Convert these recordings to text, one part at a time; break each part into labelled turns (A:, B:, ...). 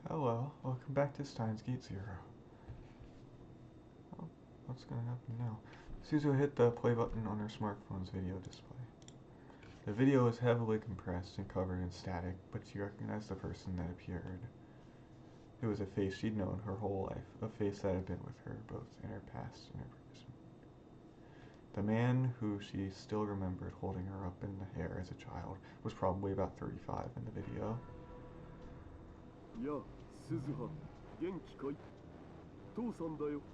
A: Hello, welcome back to Steins Gate Zero. Oh, what's gonna happen now? Suzuha hit the play button on her smartphone's video display. The video is heavily compressed and covered in static, but she recognized the person that appeared. It was a face she'd known her whole life, a face that had been with her both in her past and her present. The man who she still remembered holding her up in the hair as a child was probably about 35 in the video.
B: やあ、鈴葉、元気かい？父さんだよ。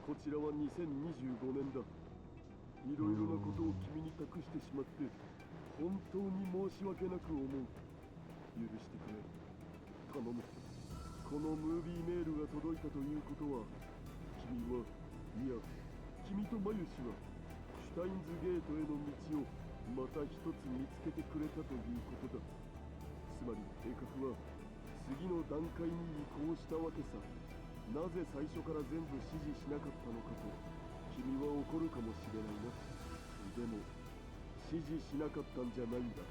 B: こちらは2025年だ。いろいろなことを君に託してしまって本当に申し訳なく思う。許してくれ。頼む。このムービーメールが届いたということは、君は、いや、君とマユシはシュタインズゲートへの道をまた一つ見つけてくれたということだ。つまり計画は次の段階に移行したわけさ。なぜ最初から全部指示しなかったのかと君は怒るかもしれないな。でも指示しなかったんじゃないんだ。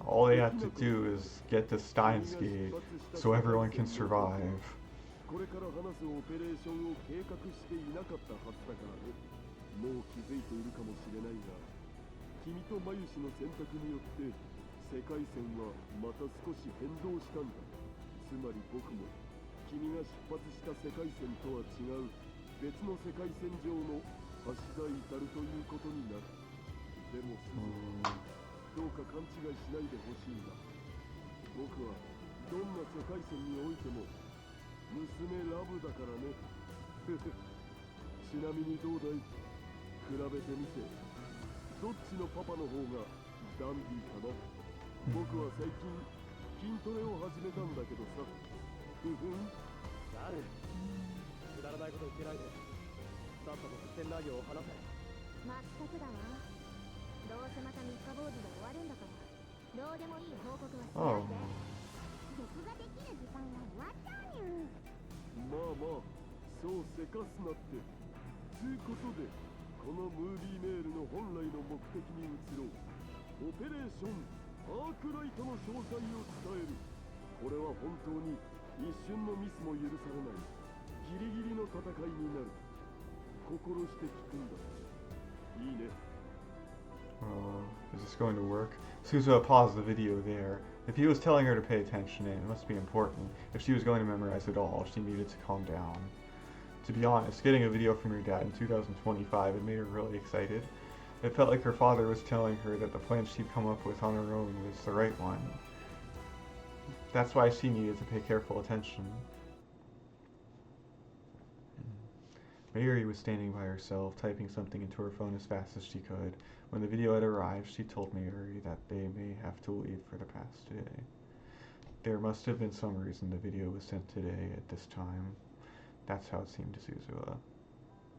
A: All they have to do is get to Steins Gate so everyone can survive.
B: これから話すオペレーションを計画していなかったはずだからね。もう気づいているかもしれないが、君とマユシの選択によって世界線はまた少し変動したんだ。つまり僕も君が出発した世界線とは違う別の世界線上の橋が至るということになる。でもどうか勘違いしないでほしいんだ。僕はどんな世界線においても娘ラブだからね。ちなみにどうだい？比べてみてどっちのパパの方がダンディーかな？僕は最近筋トレを始めたんだけどさ。ふふん。誰？くだらないこと言ってないで。さっさと実践内容を話せ。
C: まったくだわ。どうせまた三日坊主で終わるんだから、どうでもいい報告はしないで。僕ができる時間が終わっちゃうにゅん。
B: まあまあ、そうせかすなって。つうことで、このムービーメールの本来の目的に移ろう。オペレーションアークライトの詳細を伝える。これは本当に一瞬のミスも許されないギリギリの戦いになる。心して聞くんだ。いいね。
A: Is this going to work? Suzuha paused the video there. If he was telling her to pay attention, it must be important. If she was going to memorize it all, she needed to calm down. To be honest, getting a video from her dad in 2025 had made her really excited. It felt like her father was telling her that the plan she'd come up with on her own was the right one. That's why she needed to pay careful attention. Mayuri was standing by herself, typing something into her phone as fast as she could. When the video had arrived, she told Mayuri that they may have to leave for the past today. There must have been some reason the video was sent today at this time. That's how it seemed to Suzuha.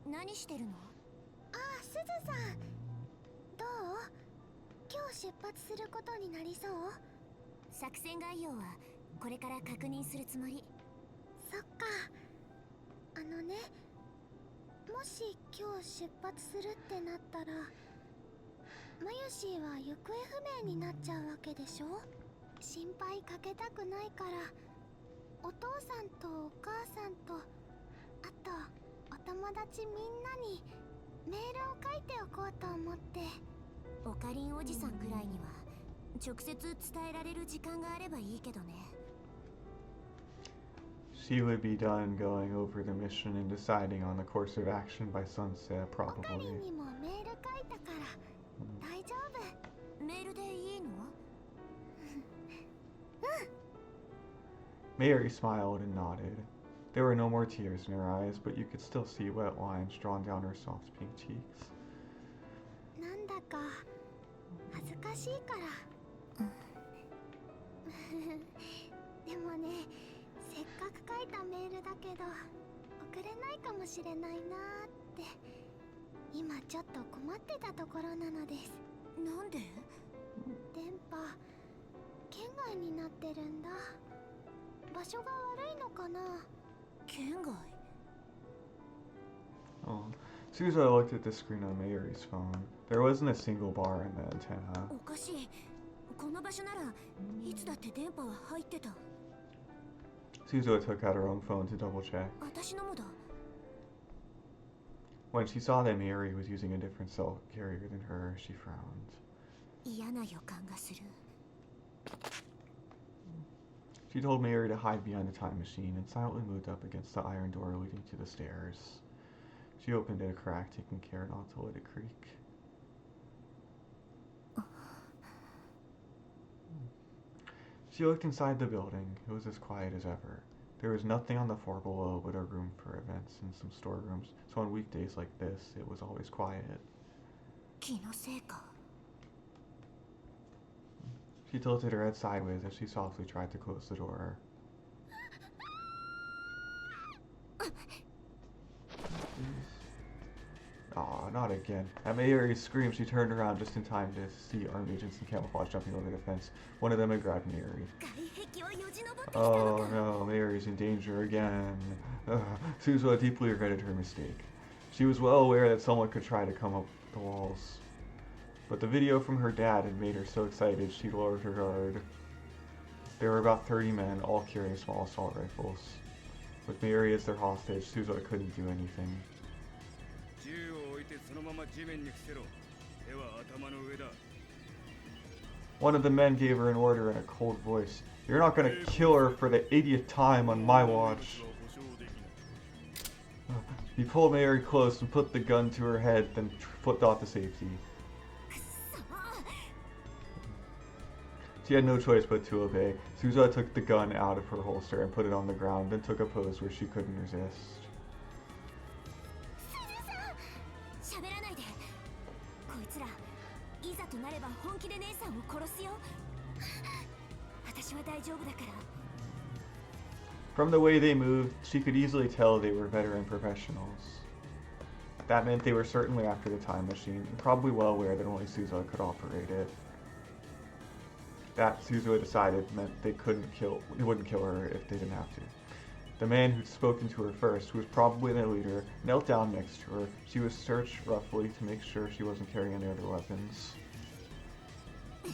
C: 何してるの？ああ、すずさん。どう？今日出発することになりそう？作戦概要はこれから確認するつもり。そっか。ね、もし今日出発するってなったら、マユシーは行方不明になっちゃうわけでしょ？心配かけたくないから、お父さんとお母さんと、あとお友達みんなにメールを書いておこうと思って。オカリンおじさんくらいには直接伝えられる時間があればいいけどね。
A: She would be done going over the mission and deciding on the course of action by sunset,
C: オカリ
A: probably.
C: ンにもメール書いたから大丈夫。メールでいいの？Mayuri
A: smiled and nodded. There were no more tears in her eyes, but you could still see wet lines drawn down her soft pink cheeks.
C: なんだか恥ずかしいから。でもね、せっかく書いたメールだけど送れないかもしれないなーって、今ちょっと困ってたところなのです。なんで？電波圏外になってるんだ。場所が悪いのかな？圏外？
A: Oh. Suzuha looked at the screen on Mayuri's phone. There wasn't a single bar in the antenna.
C: おかしい。この場所ならいつだって電波は入ってた。
A: Suzuha took out her own phone to double check.
C: 私のもだ。
A: When she saw that Mayuri was using a different cell carrier than her, she frowned.
C: 嫌な予感がする。
A: She told Mayuri to hide behind the time machine and silently moved up against the iron door leading to the stairs. She opened it a crack, taking care not to let it creak. She looked inside the building. It was as quiet as ever. There was nothing on the floor below but a room for events and some storerooms, so on weekdays like this, it was always quiet.
C: 気のせいか。
A: She tilted her head sideways as she softly tried to close the door. Aw, not again. At Mayuri's scream, she turned around just in time to see armed agents in camouflage jumping over the fence. One of them had grabbed Mayuri.
C: 外壁をよじ登ってきた
A: Oh
C: のか。
A: no, Mayuri's in danger again. Suzuha deeply regretted her mistake. She was well aware that someone could try to come up the walls. But the video from her dad had made her so excited she lowered her guard. There were about 30 men, all carrying small assault rifles. With Mayuri as their hostage, Suzuha couldn't do anything. One of the men gave her an order in a cold voice. You're not gonna kill her for the 80th time on my watch. He pulled Mayuri close and put the gun to her head, then flipped off the safety. She had no choice but to obey. Suzuha took the gun out of her holster and put it on the ground, then took a pose where she couldn't resist.
C: 喋らないで。こいつらいざとなれば本気で姉さんを殺すよ。私は大丈夫だから。
A: From the way they moved, she could easily tell they were veteran professionals. That meant they were certainly after the time machine, and probably well aware that only Suzuha could operate it. That, Suzuha decided, meant they wouldn't kill her if they didn't have to. The man who'd spoken to her first, who was probably their leader, knelt down next to her. She was searched roughly to make sure she wasn't carrying any other weapons.
C: こ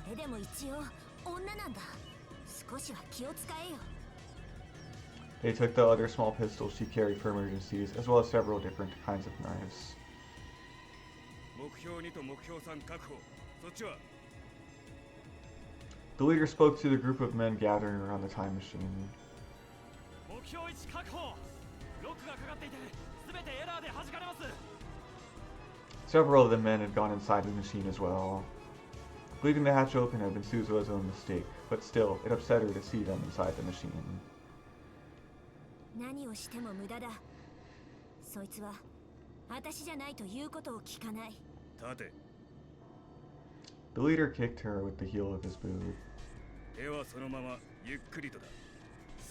C: れでも一応女なんだ。少しは気を使えよ。
A: They took the other small pistols she carried for emergencies, as well as several different kinds of knives. The leader spoke to the group of men gathering around the time machine. Several of the men had gone inside the machine as well. Leaving the hatch open had been Suzuha's own mistake, but still, it upset her to see them inside the machine.
C: 何をしても無駄だ。そいつは私じゃないということを聞かない。立て。
A: The leader kicked her with the heel of his boot.
D: ではそのままゆっくりとだ。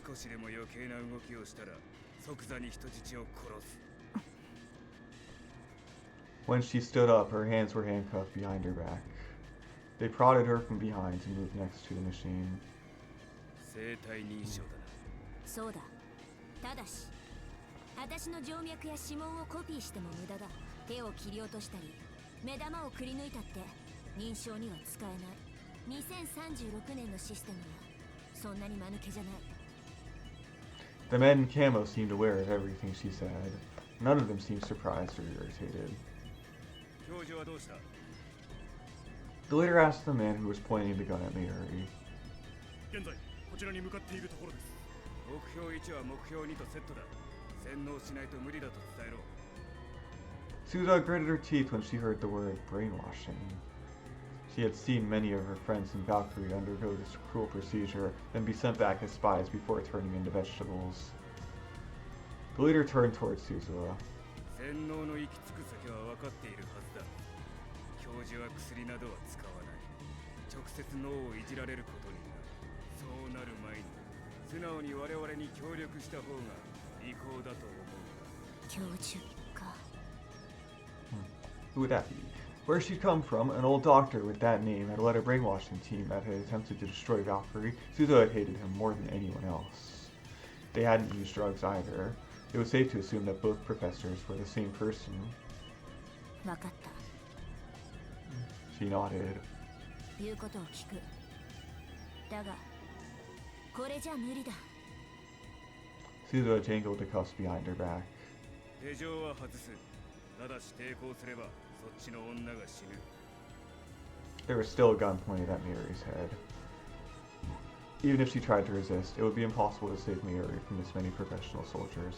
D: 少しでも余計な動きをしたら即座に人質を殺す。
A: When she stood up, her hands were handcuffed behind her back. They prodded her from behind to move next to the machine.
D: 生体認証だな。
C: そうだ。ただし、私の静脈や指紋をコピーしても無駄だ。手を切り落としたり、目玉をくり抜いたって認証には使えない。2036年のシステムはそんなに間抜けじゃない。
A: The men in camo seemed aware of everything she said. None of them seemed surprised or irritated.
D: 教授はどうした？
A: The leader asked the man who was pointing the gun at Mayuri.
B: 現在こちらに向かっているところです。
D: 目標1は目標2とセットだ。洗脳しないと無理だと伝えろ。
A: Suzuha gritted her teeth when she heard the word brainwashing. She had seen many of her friends in Valkyrie undergo this cruel procedure, then be sent back as spies before turning into vegetables. The leader turned towards Suzuha.
D: 洗脳の行き着く先は分かっているはずだ。教授は薬などは使わない。直接脳をいじられることになる。そうなる前に素直に我々に協力した方が利口だと思う。
C: 教授か。
A: Who would that be? Where she'd come from, an old doctor with that name had led a brainwashing team that had attempted to destroy Valkyrie. Suzuha had hated him more than anyone else. They hadn't used drugs either. It was safe to assume that both professors were the same person.
C: 分かった。
A: She nodded.
C: 言うことを聞く。だが、これじゃ無理だ。
A: Suzuha jangled the cuffs behind her back.
D: 手錠は外す。ただし抵抗すればそっちの女が死ぬ。
A: There was still a gun pointed at Mayuri's head. Even if she tried to resist, it would be impossible to save Mayuri from this many professional soldiers.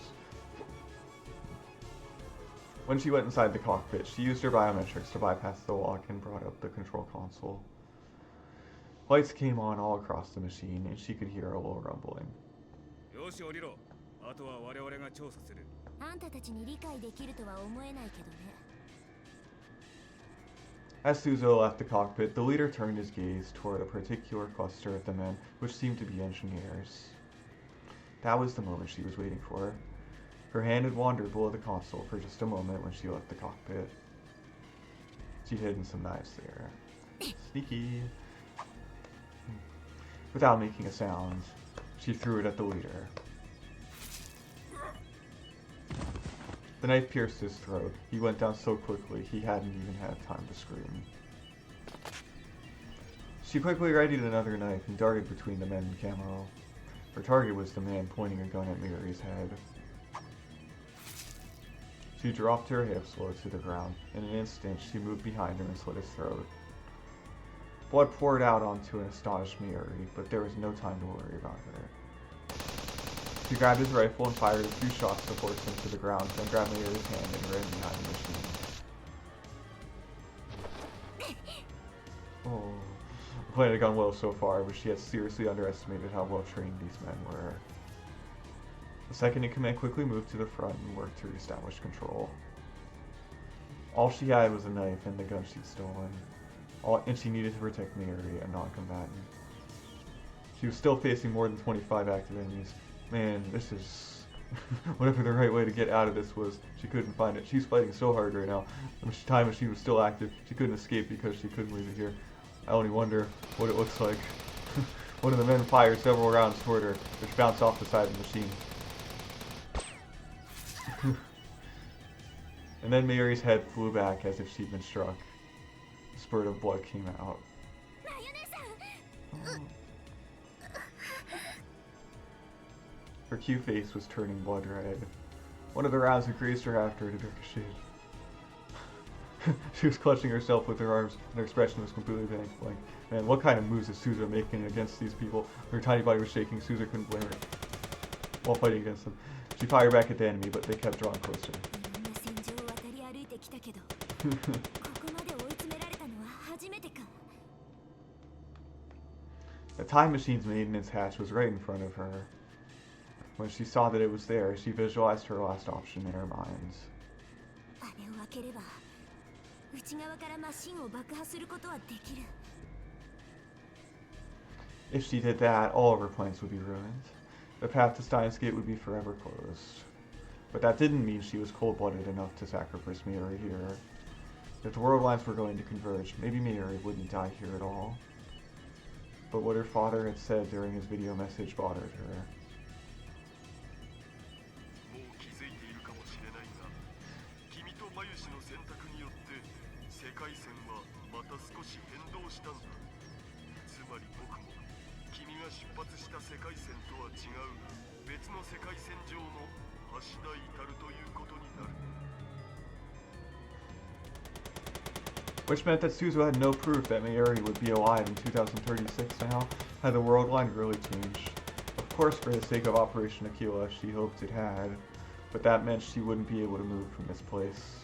A: When she went inside the cockpit, she used her biometrics to bypass the lock and brought up the control console. Lights came on all across the machine, and she could hear a low rumbling.
D: よし降りろ。あとは我々が調査する。
C: あんたたちに理解できるとは思えないけどね。
A: As Suzuha left the cockpit, the leader turned his gaze toward a particular cluster of the men, which seemed to be engineers. That was the moment she was waiting for. Her hand had wandered below the console for just a moment when she left the cockpit. She'd hidden some knives there. Sneaky. Without making a sound, she threw it at the leader. The knife pierced his throat. He went down so quickly, he hadn't even had time to scream. She quickly readied another knife and darted between the men in camo. Her target was the man pointing a gun at Mayuri's head. She dropped her hips low to the ground. In an instant, she moved behind him and slit his throat. Blood poured out onto an astonished Mayuri, but there was no time to worry about her. She grabbed his rifle and fired a few shots to force him to the ground, then grabbed Mayuri's hand and ran behind the machine. Oh, the plan had gone well so far, but she had seriously underestimated how well trained these men were. The second-in-command quickly moved to the front and worked to reestablish control. All she had was a knife and the gun she'd stolen, and she needed to protect Mayuri, a non-combatant. She was still facing more than 25 active enemies. Man, this is... whatever the right way to get out of this was, she couldn't find it. She's fighting so hard right now. The time machine was still active. She couldn't escape because she couldn't leave it here. I only wonder what it looks like. One of the men fired several rounds toward her, which bounced off the side of the machine. And then Mayuri's head flew back as if she'd been struck. A spurt of blood came out. Oh. Her cute face was turning blood red. One of the rounds had grazed her after it had ricocheted. She was clutching herself with her arms, and her expression was completely blank. Man, what kind of moves is Suzuha making against these people? Her tiny body was shaking. Suzuha couldn't blame her while fighting against them. She fired back at the enemy, but they kept drawing closer. The time machine's maintenance hatch was right in front of her. When she saw that it was there, she visualized her last option in her mind. If she did that, all of her plans would be ruined. The path to Steins Gate would be forever closed. But that didn't mean she was cold-blooded enough to sacrifice Mayuri here. If the world lines were going to converge, maybe Mayuri wouldn't die here at all. But what her father had said during his video message bothered her. Which meant that Suzuha had no proof that Mayuri would be alive in 2036 now, had the world line really changed. Of course, for the sake of Operation Aquila, she hoped it had, but that meant she wouldn't be able to move from this place.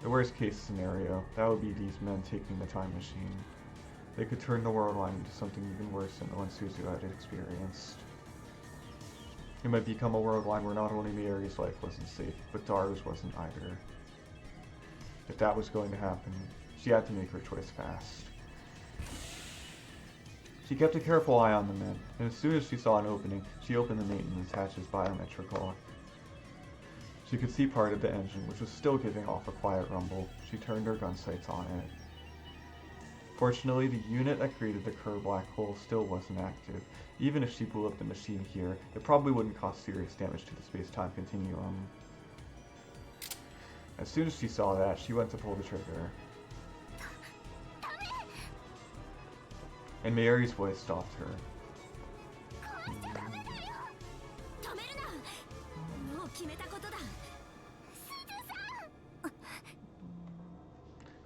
A: The worst case scenario, that would be these men taking the time machine. They could turn the world line into something even worse than the one Suzuha had experienced. It might become a world line where not only Mayuri's life wasn't safe, but Daru's wasn't either. If that was going to happen, she had to make her choice fast. She kept a careful eye on the men, and as soon as she saw an opening, she opened the maintenance hatch's biometric lock. She could see part of the engine, which was still giving off a quiet rumble. She turned her gun sights on it. Fortunately, the unit that created the Kerr black hole still wasn't active. Even if she blew up the machine here, it probably wouldn't cause serious damage to the space-time continuum. As soon as she saw that, she went to pull the trigger. and Mayuri's voice stopped her.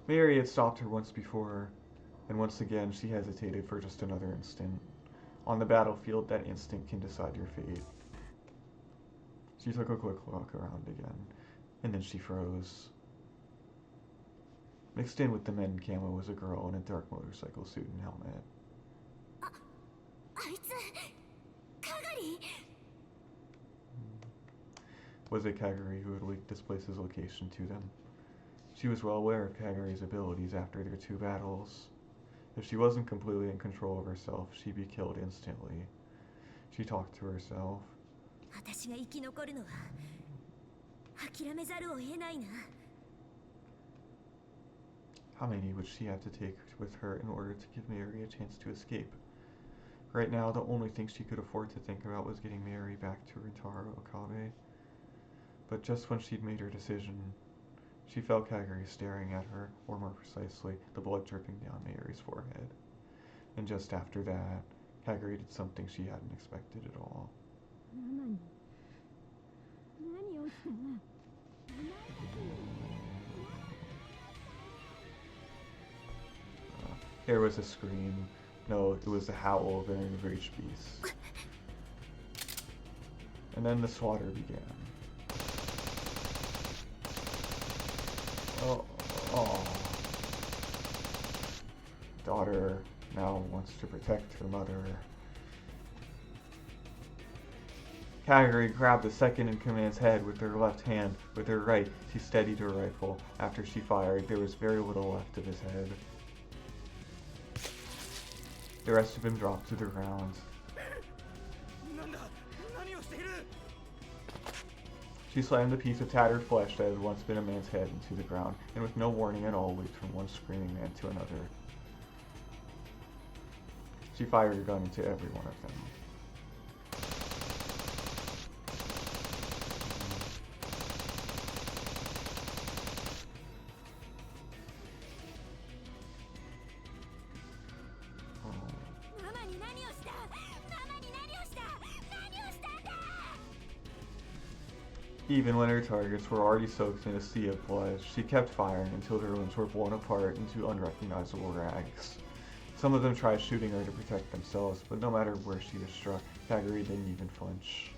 A: Mayuri had stopped her once before, and once again she hesitated for just another instant. On the battlefield, that instant can decide your fate. She took a quick look around again, and then she froze. Mixed in with the men in camo was a girl in a dark motorcycle suit and helmet. Was it Kagari who had leaked this place's location to them? She was well aware of Kagari's abilities after their 2 battles. If she wasn't completely in control of herself, she'd be killed instantly. She talked to herself. How many would she have to take with her in order to give Mayuri a chance to escape? Right now, the only thing she could afford to think about was getting Mayuri back to Rintaro Okabe. But just when she'd made her decision, she felt Kagari staring at her, or more precisely, the blood dripping down Mayuri's forehead. And just after that, Kagari did something she hadn't expected at all. There was a scream. No, it was the howl of an enraged beast. And then the slaughter began. Oh. Daughter now wants to protect her mother. Kagari grabbed the second-in-command's head with her left hand. With her right, she steadied her rifle. After she fired, there was very little left of his head. The rest of him dropped to the ground. She slammed a piece of tattered flesh that had once been a man's head into the ground, and with no warning at all leaped from one screaming man to another. She fired a gun into every one of them. Even when her targets were already soaked in a sea of blood, she kept firing until their limbs were blown apart into unrecognizable rags. Some of them tried shooting her to protect themselves, but no matter where she was struck, Kagari didn't even flinch.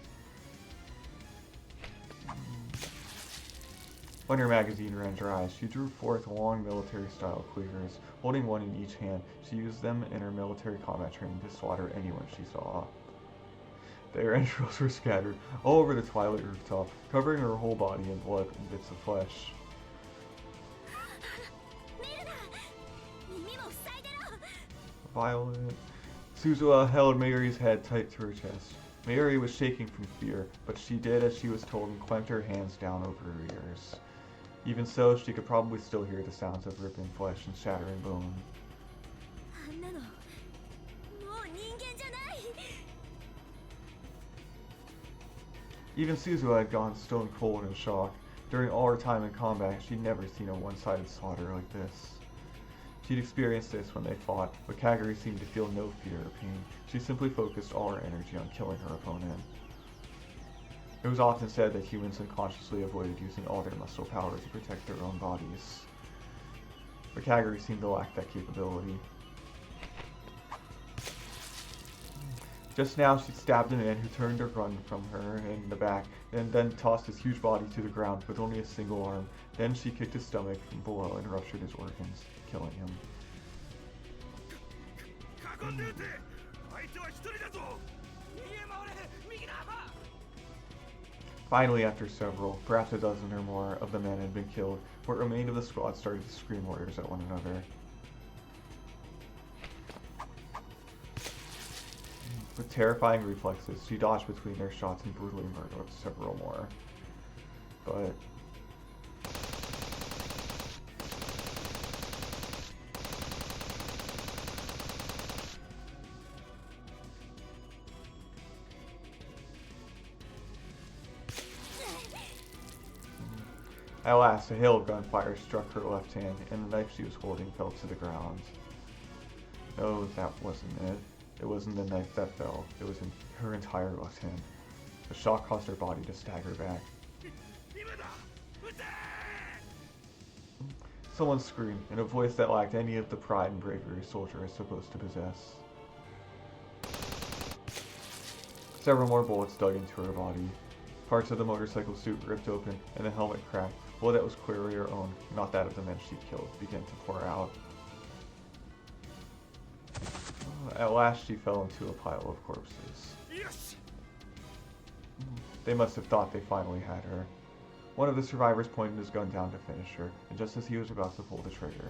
A: When her magazine ran dry, she drew forth long military-style cleavers. Holding one in each hand, she used them in her military combat training to slaughter anyone she saw. Their entrails were scattered all over the twilight rooftop, covering her whole body in blood and bits of flesh. Violent. Suzuha held Mayuri's head tight to her chest. Mayuri was shaking from fear, but she did as she was told and clamped her hands down over her ears. Even so, she could probably still hear the sounds of ripping flesh and shattering bone. Even Suzuha had gone stone cold in shock. During all her time in combat, she'd never seen a one-sided slaughter like this. She'd experienced this when they fought, but Kagari seemed to feel no fear or pain. She simply focused all her energy on killing her opponent. It was often said that humans unconsciously avoided using all their muscle power to protect their own bodies. But Kagari seemed to lack that capability. Just now, she stabbed a man who turned to run from her in the back, and then tossed his huge body to the ground with only a single arm. Then she kicked his stomach from below and ruptured his organs, killing him. Finally, after several, perhaps a dozen or more, of the men had been killed, what remained of the squad started to scream orders at one another. With terrifying reflexes, she dodged between their shots and brutally murdered several more. But at last, a hail of gunfire struck her left hand, and the knife she was holding fell to the ground. No, that wasn't it. It wasn't the knife that fell. It was in her entire left hand. The shock caused her body to stagger back. Someone screamed, in a voice that lacked any of the pride and bravery a soldier is supposed to possess. Several more bullets dug into her body. Parts of the motorcycle suit ripped open, and the helmet cracked. Blood that was clearly her own, not that of the men she killed, began to pour out. At last she fell into a pile of corpses. They must have thought they finally had her. One of the survivors pointed his gun down to finish her, and just as he was about to pull the trigger...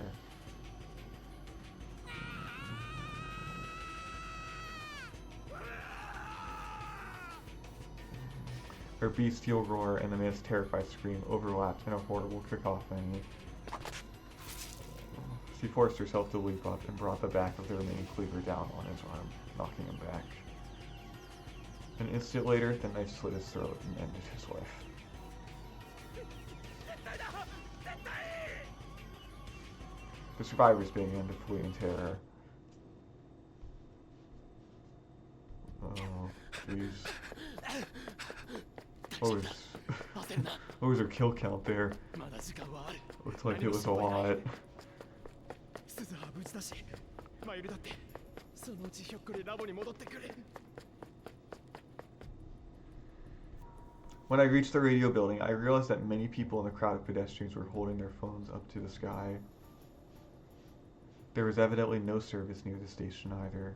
A: Her bestial roar and the man's terrified scream overlapped in a horrible cacophony. She forced herself to leap up and brought the back of the remaining cleaver down on his arm, knocking him back. An instant later, the knife slit his throat and ended his life. The survivors began to flee in terror. Oh, jeez. What was her kill count there? Looks like it was a lot. When I reached the radio building, I realized that many people in the crowd of pedestrians were holding their phones up to the sky. There was evidently no service near the station either.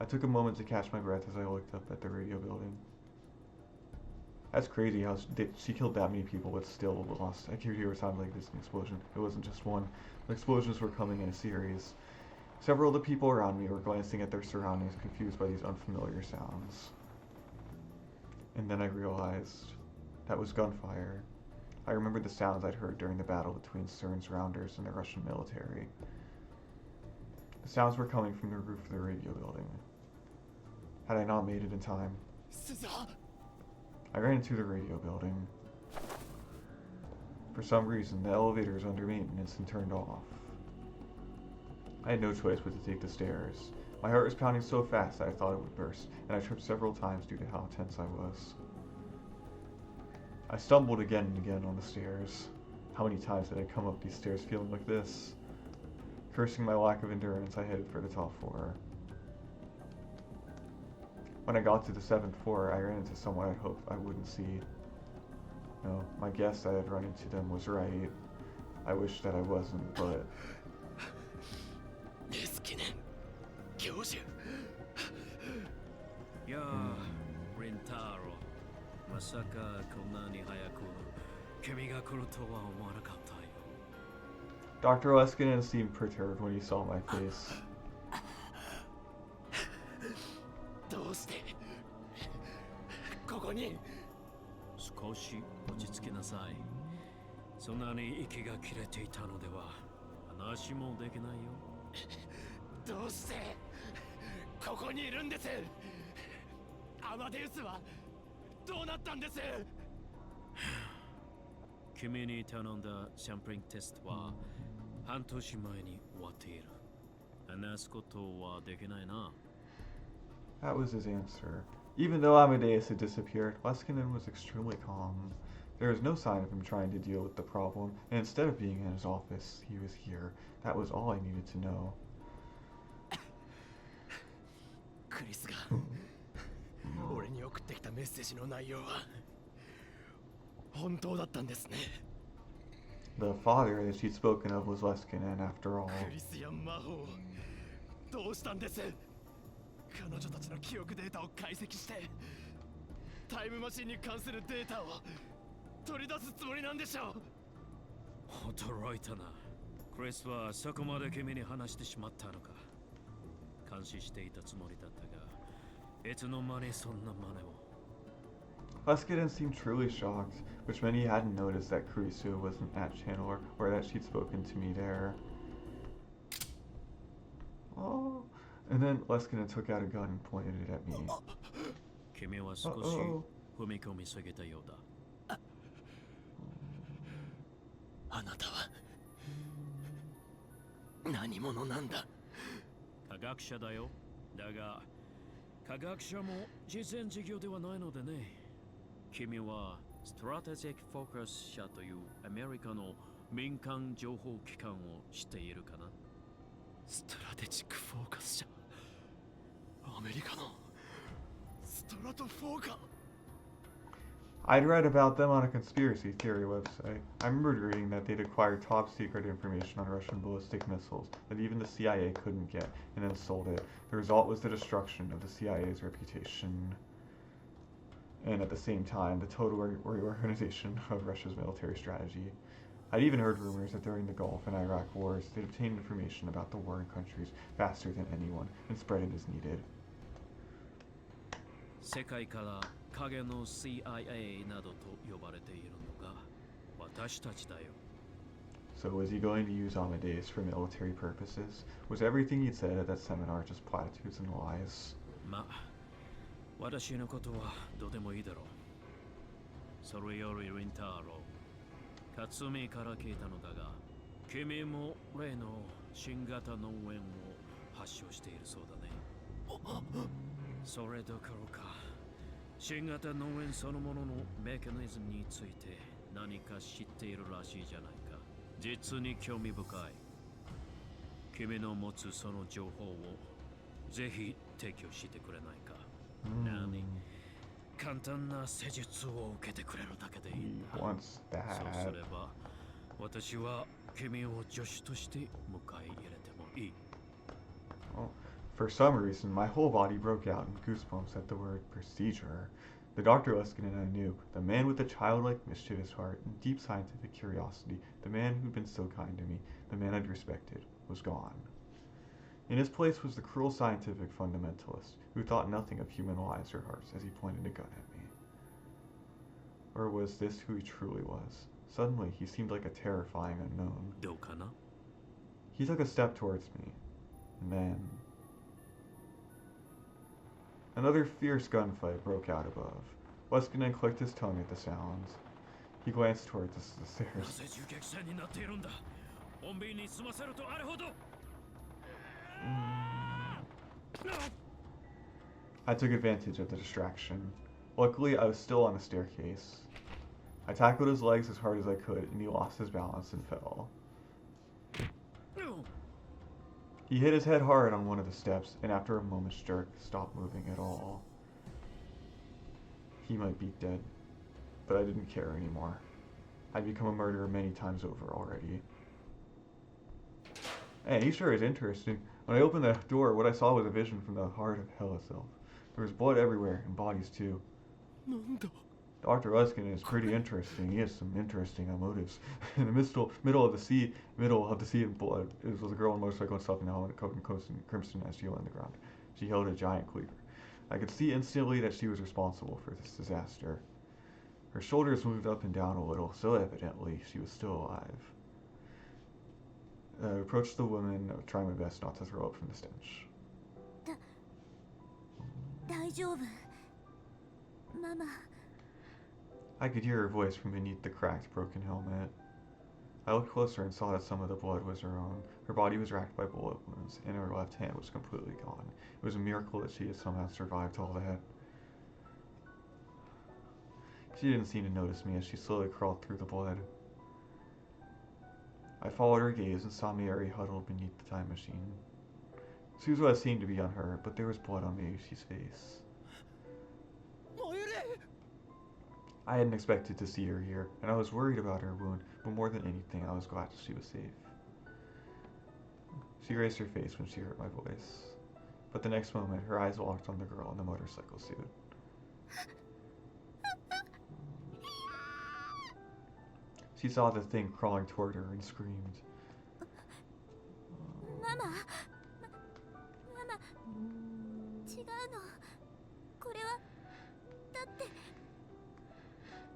A: I took a moment to catch my breath as I looked up at the radio building. That's crazy how she killed that many people but still lost. I could hear a sound like this an explosion. It wasn't just one. The explosions were coming in a series. Several of the people around me were glancing at their surroundings, confused by these unfamiliar sounds. And then I realized that was gunfire. I remembered the sounds I'd heard during the battle between CERN's rounders and the Russian military. The sounds were coming from the roof of the radio building. Had I not made it in time? I ran into the radio building. For some reason, the elevator was under maintenance and turned off. I had no choice but to take the stairs. My heart was pounding so fast that I thought it would burst, and I tripped several times due to how tense I was. I stumbled again and again on the stairs. How many times did I come up these stairs feeling like this? Cursing my lack of endurance, I headed for the top floor. When I got to the 7th floor, I ran into someone I'd hoped I wouldn't see. No, my guess I had run into them was right. I wish that I wasn't, but... Dr. Leskinen seemed perturbed when he saw my face.
E: どうしてここに少し落ち着きなさい。そんなに息が切れていたのでは話もできないよ。どうしてここにいるんです。アマデウスはどうなったんです。君に頼んだサンプリングテストは半年前に終わっている。話すことはできないな。
A: That was his answer. Even though Amadeus had disappeared, Leskinen was extremely calm. There was no sign of him trying to deal with the problem, and instead of being in his office, he was here. That was all I needed to know.
E: クリスが俺に送ってきたメッセージの内容は本当だったんですね。
A: The father that she'd spoken of was Leskinen, after all.
E: クリスや魔法どうしたんです。 彼女たちの記憶データを解析してタイムマシンに関するデータを取り出すつもりなんでしょう。驚いたな。クリスはそこまで君に話してしまったのか。監視していたつもりだったがいつの間にそんな真似を。
A: Leskinen seemed truly shocked, which meant he hadn't noticed that Kurisu wasn't at Channel or that she'd spoken to me there. Oh. And then Leskinen took out a gun and pointed it at me.
E: 君は少し踏み込みすぎたようだ。あなたは何者なんだ。学者だよ。だが科学者も実践授業ではないのでね。君はストラテジックフォーカス社というアメリカの民間情報機関を知っているかな？ストラテジックフォーカス社、アメリカのストラトフォーカ。
A: I'd read about them on a conspiracy theory website. I remembered reading that they'd acquired top secret information on Russian ballistic missiles that even the CIA couldn't get, and then sold it. The result was the destruction of the CIA's reputation, and at the same time, the total reorganization of Russia's military strategy. I'd even heard rumors that during the Gulf and Iraq wars, they'd obtained information about the warring countries faster than anyone, and spread it as needed.
E: 世界から影の CIA などと呼ばれているのが私たちだよ。
A: So was he going to use Amadeus for military purposes? Was everything he'd said at that seminar just platitudes and lies?
E: まあ、私のことはどうでもいいだろう。それよりリンタロウ、勝美から聞いたのだが、君も例の新型脳炎を発症しているそうだね。それどころか、新型脳炎そのもののメカニズムについて何か知っているらしいじゃないか。実に興味深い。君の持つその情報をぜひ提供してくれないか。何？簡単な施術を受けてくれるだけでいいんだ。
A: He wants
E: そう
A: that.
E: すれば、私は君を助手として迎え入れてもいい。
A: Well, for some reason, my whole body broke out in goosebumps at the word procedure. The Dr. Luskin I knew, the man with the childlike, mischievous heart and deep scientific curiosity, the man who'd been so kind to me, the man I'd respected, was gone. In his place was the cruel scientific fundamentalist, who thought nothing of human lives or hearts as he pointed a gun at me. Or was this who he truly was? Suddenly, he seemed like a terrifying unknown.
E: どうかな?
A: He took a step towards me, and then... Another fierce gunfight broke out above. Leskinen clicked his tongue at the sounds. He glanced towards the stairs. I took advantage of the distraction. Luckily, I was still on the staircase. I tackled his legs as hard as I could, and he lost his balance and fell. He hit his head hard on one of the steps, and after a moment's jerk, stopped moving at all. He might be dead, but I didn't care anymore. I'd become a murderer many times over already. Hey, he sure is interesting. When I opened the door, what I saw was a vision from the heart of hell itself. There was blood everywhere, and bodies too. Dr. Luskin is pretty interesting. He has some interesting motives. In the middle of the sea in blood, was a girl on a motorcycle and stuff in a helmet covered in crimson as she lay on the ground. She held a giant cleaver. I could see instantly that she was responsible for this disaster. Her shoulders moved up and down a little, so evidently she was still alive. I approached the woman, trying my best not to throw up from the stench.
C: 大丈夫？ママ。
A: I could hear her voice from beneath the cracked, broken helmet. I looked closer and saw that some of the blood was her own. Her body was racked by bullet wounds, and her left hand was completely gone. It was a miracle that she had somehow survived all that. She didn't seem to notice me as she slowly crawled through the blood. I followed her gaze and saw Mayuri huddled beneath the time machine. Suzuha seemed to be unhurt, but there was blood on Mayuri's face. I hadn't expected to see her here, and I was worried about her wound, but more than anything, I was glad she was safe. She raised her face when she heard my voice, but the next moment, her eyes locked on the girl in the motorcycle suit. She saw the thing crawling toward her and screamed.
C: Mama! Mama! 違うの。これは、だって、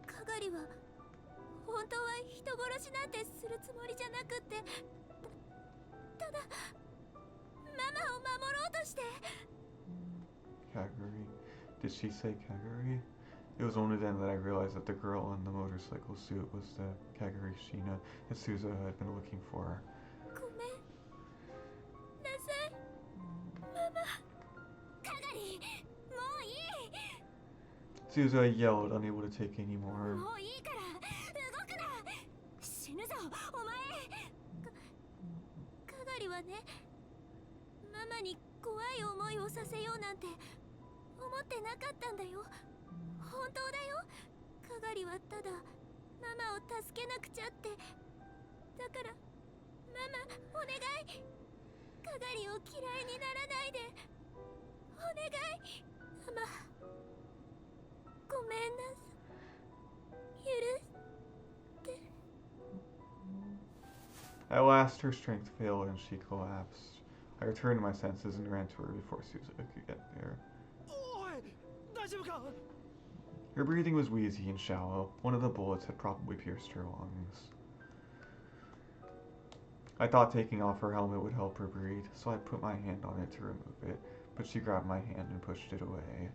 C: Kagariは本当は人殺しなんてするつもりじゃなくて、ただママを守ろうとして。
A: Kagari. Did she say Kagari? It was only then that I realized that the girl in the motorcycle suit was the Kagari Shina that Suzuha had been looking for.
C: ごめんなさい。
A: Suzuha yelled, unable to take any more.
C: もういいから動くな。死ぬぞお前。かがりはね、ママに怖い思いをさせようなんて思ってなかったんだよ。本当だよ。かがりはただママを助けなくちゃって。だからママお願い、かがりを嫌いにならないでお願い。ママごめんなさい。許して。
A: At last, her strength failed and she collapsed. I returned to my senses and ran to her before Suzuha could get there.
E: おい、大丈夫か？
A: Her breathing was wheezy and shallow. One of the bullets had probably pierced her lungs. I thought taking off her helmet would help her breathe, so I put my hand on it to remove it, but she grabbed my hand and pushed it away.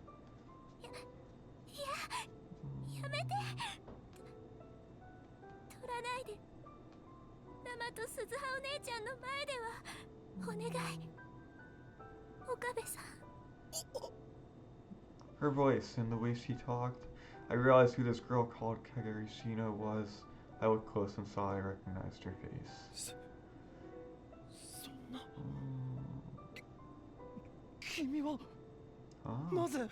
C: やめて。取らないで。ママと鈴葉お姉ちゃんの前ではお願い。岡部さん。
A: Her voice and the way she talked, I realized who this girl called Kagari was. I looked close and saw I recognized her face.
E: そんな。君は
A: Ah,
E: なぜ？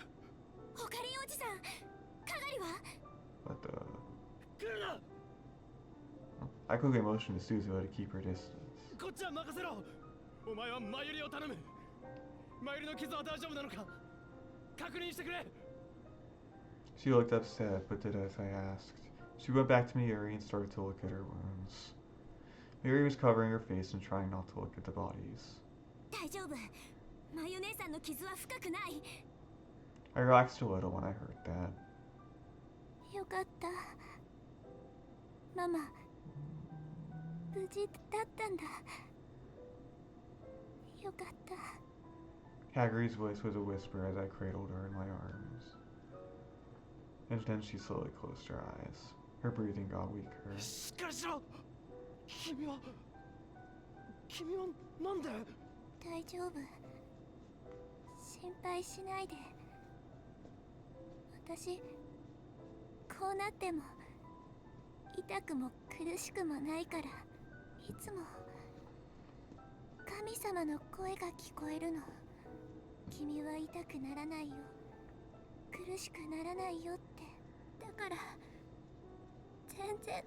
C: オカリンおじさん、かがりは？
A: but
E: 来るな。
A: I quickly motioned to Suzuha to keep her distance.
E: こっちは任せろ。お前はマユリを頼む。マユリの傷は大丈夫なのか？確認してくれ。
A: She looked upset, but did as I asked. She went back to Mayuri and started to look at her wounds. Mayuri was covering her face and trying not to look at the bodies.
C: 大丈夫。マユ姉さんの傷は深くない。
A: I relaxed a little when I heard that.
C: よかった。ママ、無事だったんだ。よかった。
A: Kagari's voice was a whisper as I cradled her in my arms. And then she slowly closed her eyes. Her breathing got weaker.
E: しっかりしろ。君はなんで？
C: 大丈夫。心配しないで。私、こうなっても痛くも苦しくもないから、いつも神様の声が聞こえるの。君は痛くならないよ、苦しくならないよって。だから全然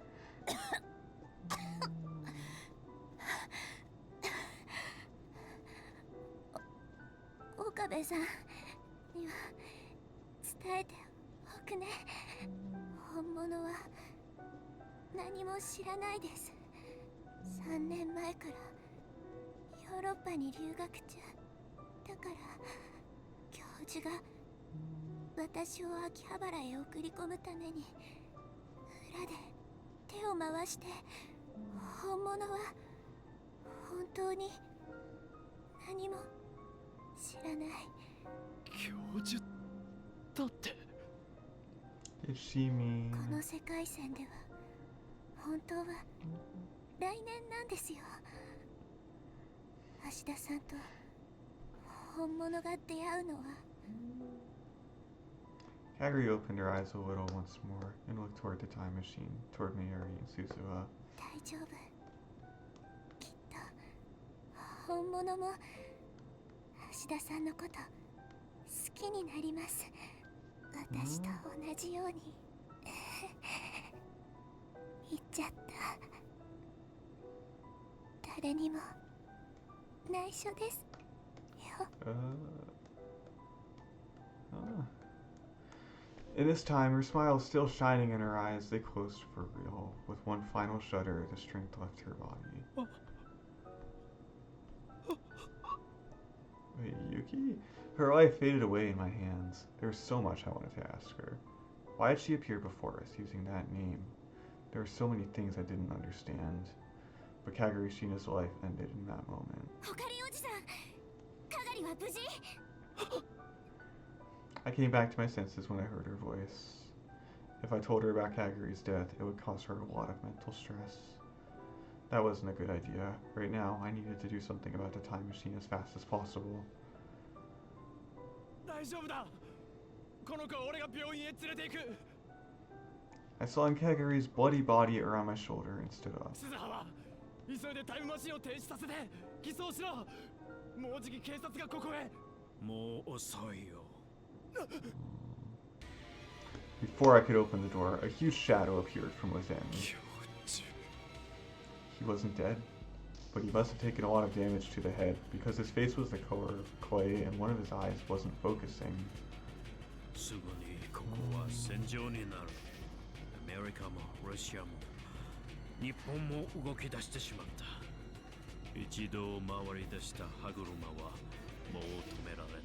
C: 岡部さんには伝えておくね。本物は何も知らないです。3年前からヨーロッパに留学中だから、教授が私を秋葉原へ送り込むために裏で手を回して、本物は本当に何も知らない。
E: 教授だって。
A: Did she mean...
C: この世界線では本当は来年なんですよ。芦田さんと本物が出会うのは。
A: Kagari opened her eyes a little once more and looked toward the time machine, toward Mayuri and Suzuha.
C: 大丈夫。きっと本物も芦田さんのこと好きになります。私と同じように。言っちゃった。誰にも内緒ですよ。
A: In this time, her smile was still shining in her eyes. They closed for real. With one final shudder, the strength left her body. Wait, Yuki? Her life faded away in my hands. There was so much I wanted to ask her. Why had she appeared before us using that name? There were so many things I didn't understand. But Kagari Shina's life ended in that moment. I came back to my senses when I heard her voice. If I told her about Kagari's death, it would cause her a lot of mental stress. That wasn't a good idea. Right now, I needed to do something about the time machine as fast as possible.
E: 大丈夫だ。この子は俺が病院へ連れて行く。
A: I slung Kagari's bloody body around my shoulder and stood up.
E: 鈴葉は急いでタイムマシンを停止させて偽装しろ。もうじき警察がここへ。もう遅いよ。
A: Before I could open the door, a huge shadow appeared from within. He wasn't dead, but he must have taken a lot of damage to the head because his face was the color of clay and one of his eyes wasn't focusing.
E: すぐにここは戦場になる。アメリカもロシアも日本も動き出してしまった。一度回り出した歯車はもう止められない。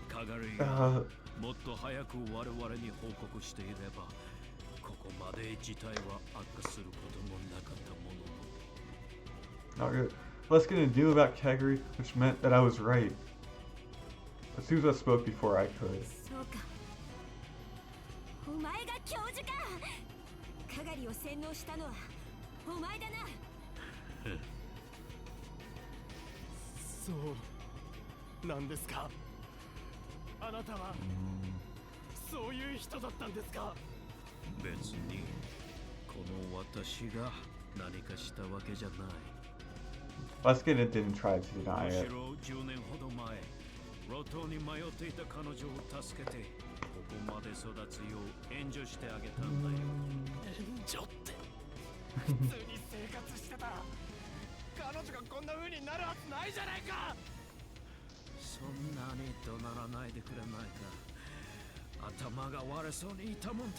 E: カガリがもっと早く我々に報告していれば、ここまで事態は悪化することもなかったものの。
A: Not good. Leskin knew about Kagari, which meant that I was right. Suzuha spoke before I could.
C: そうか。お前が教授か。カガリを洗脳したのはお前だな。
E: そうなんですか。あなたはそういう人だったんですか。別にこの私が何かしたわけじゃない。
A: Leskin didn't try to deny
E: む
A: it.
E: しろ10年ほど前、路頭に迷っていた彼女を助けてここまで育つよう援助してあげたんだよ。援助って普通に生活してたら彼女がこんな風になるはずないじゃないか。そんなに怒鳴らないでくれないか。頭が割れそうにいたもんだ。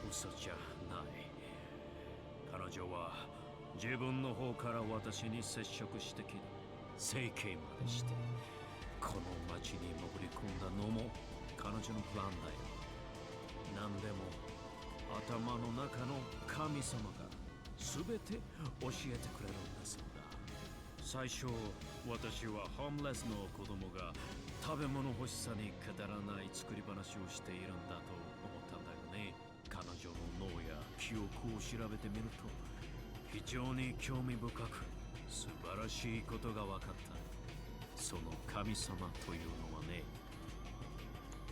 E: 嘘じゃない。彼女は自分の方から私に接触してきた。整形までしてこの町に潜り込んだのも彼女のプランだよ。何でも頭の中の神様が全て教えてくれるんだそうだ。最初私はホームレスの子供が食べ物欲しさにくだらない作り話をしているんだと思ったんだよね。彼女の脳や記憶を調べてみると非常に興味深く素晴らしいことが分かった。その神様というのはね。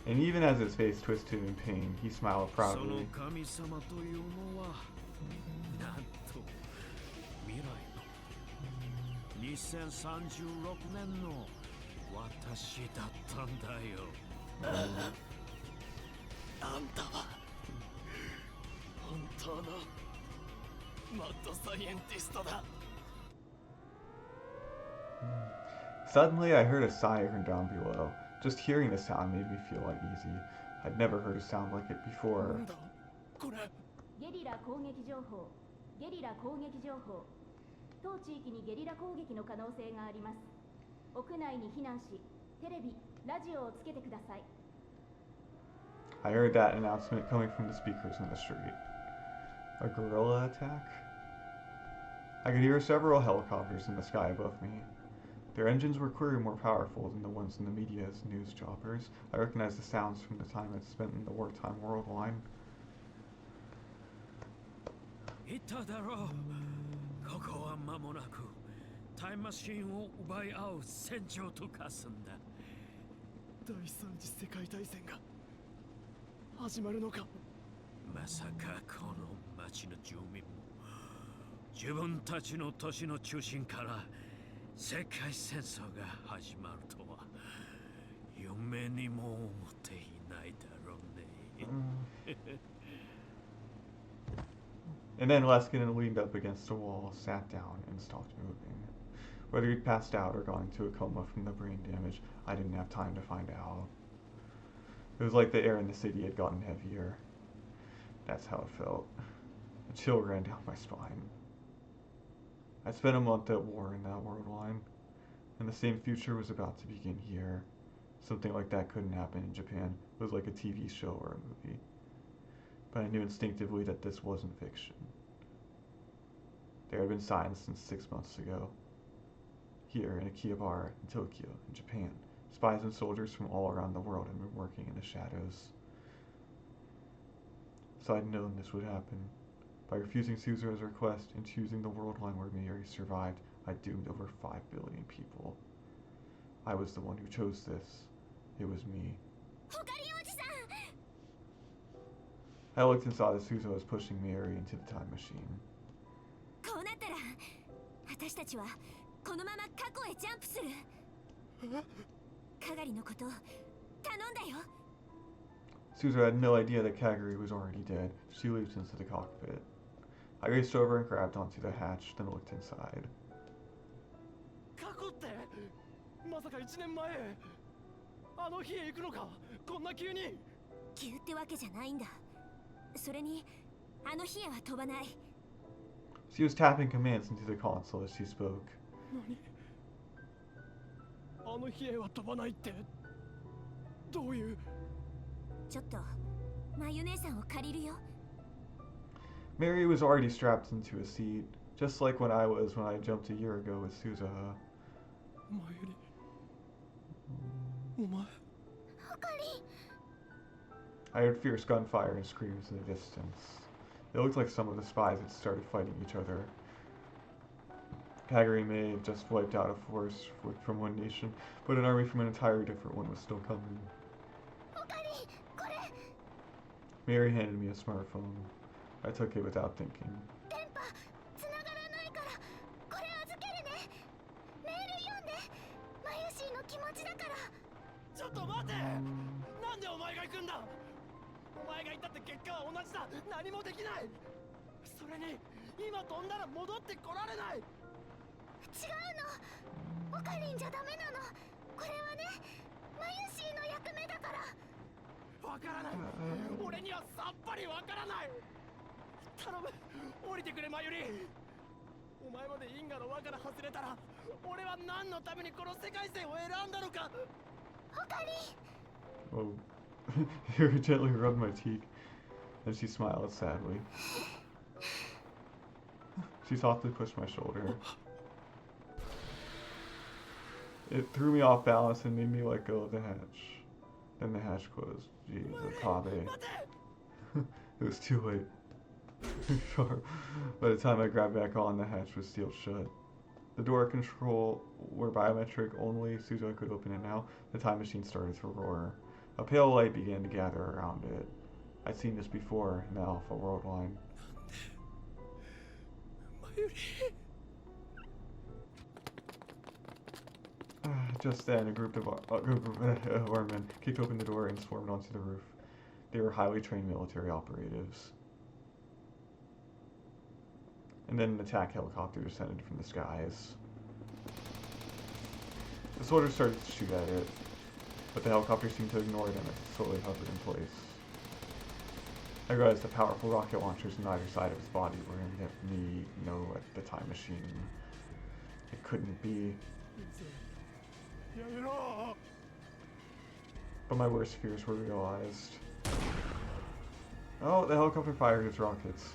A: And even as his face twisted in pain, he smiled
E: その
A: proudly.
E: 神様というのはなんと未来の2036年の私だったんだよ。あんたは本当のマッドサイエンティストだ。
A: Suddenly, I heard a siren down below. Just hearing the sound made me feel uneasy. I'd never heard a sound like it before.
E: なんだこれ。
F: ゲリラ攻撃情報、ゲリラ攻撃情報。当地域にゲリラ攻撃の可能性があります。屋内に避難し、テレビ、ラジオをつけてください。
A: I heard that announcement coming from the speakers in the street. A guerrilla attack? I could hear several helicopters in the sky above me. Their engines were clearly more powerful than the ones in the media's news choppers. I recognized the sounds from the time I'd spent in the wartime world line.
E: 言っただろう。ここは間もなくタイムマシンを奪い合う戦場と化すんだ。第三次世界大戦が始まるのか。まさかこの町の住民も自分たちの都市の中心から世界戦争が始まるとは夢にも思っていないだろうね。
A: And then Leskin leaned up against a wall, sat down, and stopped moving. Whether he'd passed out or gone into a coma from the brain damage, I didn't have time to find out. It was like the air in the city had gotten heavier. That's how it felt. A chill ran down my spine. I spent a month at war in that world line, and the same future was about to begin here. Something like that couldn't happen in Japan. It was like a TV show or a movie. But I knew instinctively that this wasn't fiction. There had been signs since 6 months ago. Here in Akihabara, in Tokyo, in Japan, spies and soldiers from all around the world had been working in the shadows. So I'd known this would happen. By refusing Suzuha's request and choosing the world line where Mayuri survived, I doomed over 5 billion people. I was the one who chose this. It was me. I looked and saw that Suzuha was pushing Mayuri into the time machine.
C: こうなったら私たちはこのまま過去へジャンプする。かがりのこと頼んだよ。
A: Suzuha had no idea that Kagari was already dead. She leaped into the cockpit. I raced over and grabbed onto the hatch, then looked inside.
E: 過去ってまさか1年前あの日へ行くのか、こんな急に。
C: 急ってわけじゃないんだ。それにあの日へは飛ばない。
A: She was tapping commands into the console as she spoke.
E: 何、あの日へは飛ばないってどういう。
C: ちょっとまゆ姉さんを借りるよ。
A: Mary was already strapped into a seat, just like when I was when I jumped a year ago with Suzuha.
E: マユリ、お前。
A: I heard fierce gunfire and screams in the distance. It looked like some of the spies had started fighting each other. Kagari may have just wiped out a force from one nation, but an army from an entirely different one was still coming. Mary handed me a smartphone. I took it without thinking.
C: 繋がらないからこれ預けるね。メール読んで。マユシーの気持ちだから。
E: ちょっと待て、なんでお前が行くんだ。お前が行ったって結果は同じだ。何もできない。それに今飛んだら戻ってこられない。
C: 違うの。オカリンじゃダメなの。これはね、マユシーの役目だから。
E: わからない。俺にはさっぱりわからない。頼む、降りてくれマユリ。お前まで因果の輪から外れたら俺は何のためにこの世界線を選んだのか。
C: オカリン。
A: Oh. Mary gently rubbed my cheek, and she smiled sadly. She softly pushed my shoulder. It threw me off balance and made me let go of the hatch. Then the hatch closed. Jeez, Akabe. It was too late. By the time I grabbed back on, the hatch was sealed shut. The door control were biometric only. Suzuha could open it now. The time machine started to roar. A pale light began to gather around it. I'd seen this before in the Alpha World line. Just then, a group of airmen kicked open the door and swarmed onto the roof. They were highly trained military operatives. And then an attack helicopter descended from the skies. The soldiers started to shoot at it, but the helicopter seemed to ignore them as it slowly hovered in place. I realized the powerful rocket launchers on either side of his body were aimed at me, at the time machine. It couldn't be. But my worst fears were realized. Oh, the helicopter fired its rockets.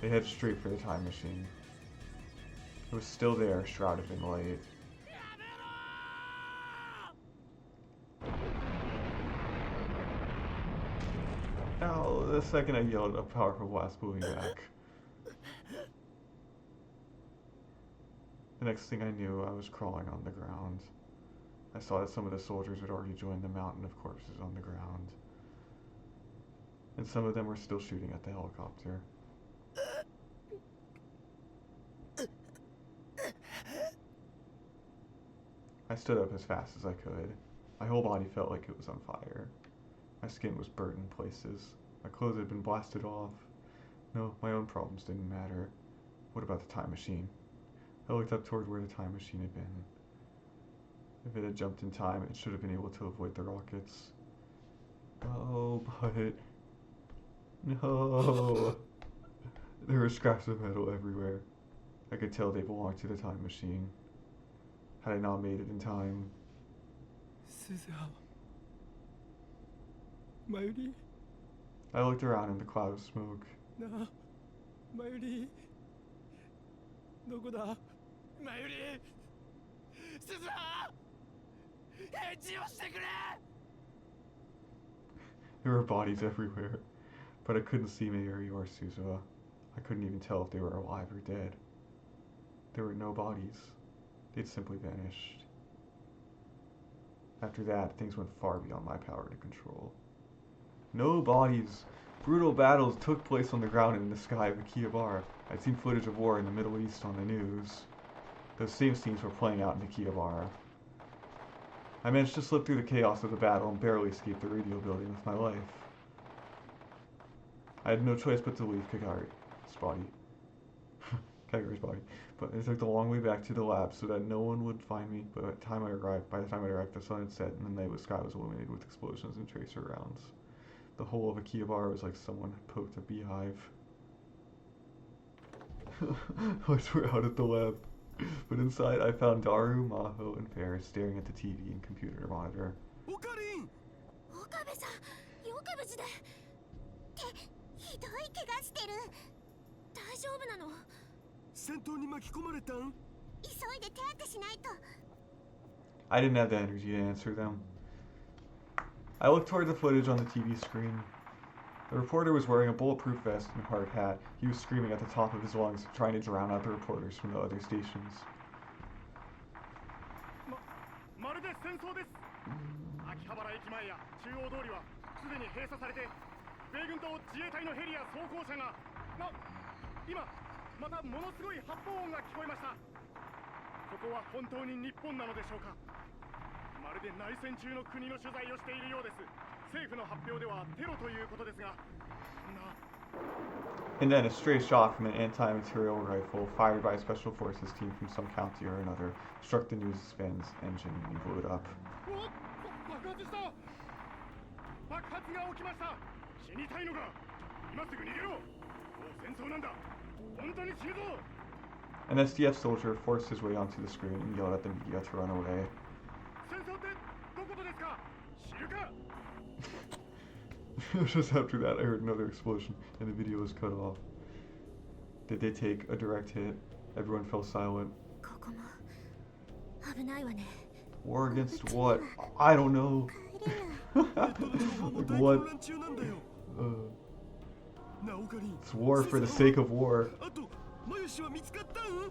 A: They headed straight for the time machine. It was still there, shrouded in light. Now, the second I yelled, a powerful blast blew me back. The next thing I knew, I was crawling on the ground. I saw that some of the soldiers had already joined the mountain of corpses on the ground. And some of them were still shooting at the helicopter. I stood up as fast as I could. My whole body felt like it was on fire. My skin was burnt in places. My clothes had been blasted off. No, my own problems didn't matter. What about the time machine? I looked up toward where the time machine had been. If it had jumped in time, it should have been able to avoid the rockets. Oh, but... No! There were scraps of metal everywhere. I could tell they belonged to the time machine. Had I not made it in time...
E: Suzuha. Mayuri?
A: I looked around in the cloud of smoke.
E: No. Mayuri. どこだ? Mayuri! Suzuha! 返事をしてくれ!
A: There were bodies everywhere, but I couldn't see Mayuri or Suzuha. I couldn't even tell if they were alive or dead. There were no bodies. They'd simply vanished. After that, things went far beyond my power to control. No bodies. Brutal battles took place on the ground and in the sky of Akihabara. I'd seen footage of war in the Middle East on the news. Those same scenes were playing out in Akihabara. I managed to slip through the chaos of the battle and barely escape the radio building with my life. I had no choice but to leave Kagari's body. Kagari's body. But I took the long way back to the lab so that no one would find me. But by the time I arrived, the sun had set and the sky was illuminated with explosions and tracer rounds. The whole of Akihabara was like someone had poked a beehive. Lights were out at the lab. But inside I found Daru, Maho, and Ferris staring at the TV and computer monitor.
B: Okarin!
C: 岡部さん、よく無事で。ひどい怪我してる。大丈夫なの？
B: 戦闘に巻き込まれたん？
C: 急いで手当てしないと。
A: I didn't have the energy to answer them. I looked toward the footage on the TV screen. The reporter was wearing a bulletproof vest and a hard hat. He was screaming at the top of his lungs, trying to drown out the reporters from the other stations.
E: まるで戦争です。秋葉原駅前や中央通りはすでに閉鎖されて、米軍と自衛隊のヘリや装甲車が、今またものすごい発砲音が聞こえました。ここは本当に日本なのでしょうか。まるで内戦中の国の取材をしているようです。政府の発表ではテロということですが、
A: And then a stray shot from an anti-material rifle fired by a special forces team from some county or another struck the newsvan's engine and blew it up.
E: 爆発した。爆発が起きました。死にたいのか。今すぐ逃げろ。もう戦争なんだ。本当に死ぬぞ。
A: An SDF soldier forced his way onto the screen and yelled at the media to run away.
E: 戦争ってどことですか。知るか。
A: Just after that, I heard another explosion, and the video was cut off. Did they take a direct hit? Everyone fell silent.
C: ここも危ないわね。
A: War against what? I don't know. Like what? It's war for the sake of war.
B: あと、マユシは見つかったん？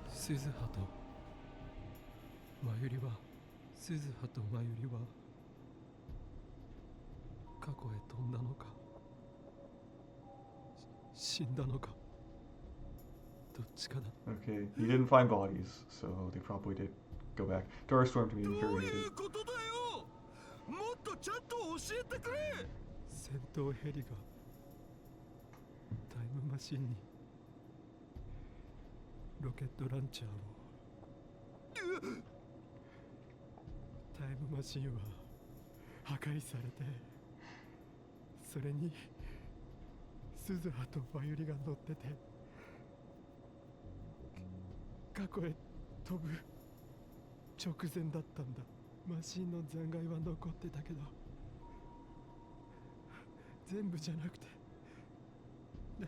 G: 鈴葉とマユリは鈴葉とマユリは過去へ飛んだのか死んだのかどっちかだ。
A: Okay, he didn't find bodies, so they probably did go back. Dora stormed to me
B: どうい
A: infuriated.
B: うことだよ。もっとちゃんと教えてくれ。
G: 戦闘ヘリがタイムマシンにロケットランチャーを。タイムマシンは破壊されて、それに鈴葉とマユリが乗ってて過去へ飛ぶ直前だったんだ。マシンの残骸は残ってたけど全部じゃなくてラ